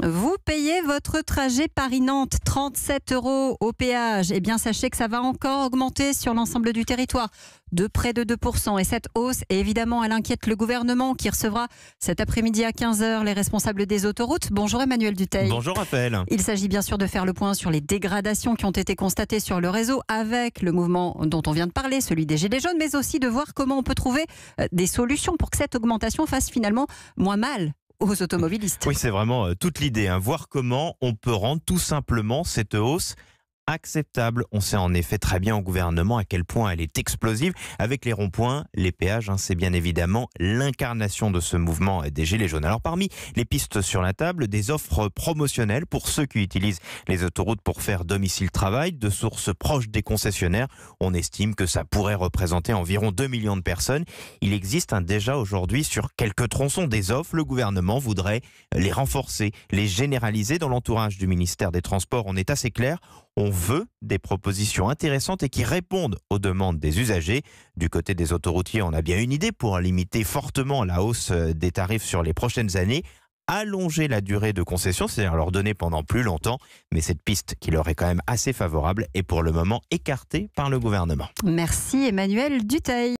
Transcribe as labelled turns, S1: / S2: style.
S1: Vous payez votre trajet Paris-Nantes, 37 € au péage. Eh bien, sachez que ça va encore augmenter sur l'ensemble du territoire, de près de 2%. Et cette hausse, évidemment, elle inquiète le gouvernement qui recevra cet après-midi à 15 h les responsables des autoroutes. Bonjour Emmanuel Dutheil.
S2: Bonjour Raphaël.
S1: Il s'agit bien sûr de faire le point sur les dégradations qui ont été constatées sur le réseau avec le mouvement dont on vient de parler, celui des Gilets jaunes, mais aussi de voir comment on peut trouver des solutions pour que cette augmentation fasse finalement moins mal aux automobilistes.
S2: Oui, c'est vraiment toute l'idée, voir comment on peut rendre tout simplement cette hausse acceptable. On sait en effet très bien au gouvernement à quel point elle est explosive. Avec les ronds-points, les péages, c'est bien évidemment l'incarnation de ce mouvement des Gilets jaunes. Alors parmi les pistes sur la table, des offres promotionnelles pour ceux qui utilisent les autoroutes pour faire domicile-travail, de sources proches des concessionnaires. On estime que ça pourrait représenter environ 2 millions de personnes. Il existe déjà aujourd'hui sur quelques tronçons des offres. Le gouvernement voudrait les renforcer, les généraliser. Dans l'entourage du ministère des Transports, on est assez clair. On veut des propositions intéressantes et qui répondent aux demandes des usagers. Du côté des autoroutiers, on a bien une idée pour limiter fortement la hausse des tarifs sur les prochaines années. Allonger la durée de concession, c'est-à-dire leur donner pendant plus longtemps. Mais cette piste qui leur est quand même assez favorable est pour le moment écartée par le gouvernement.
S1: Merci Emmanuel Dutheil.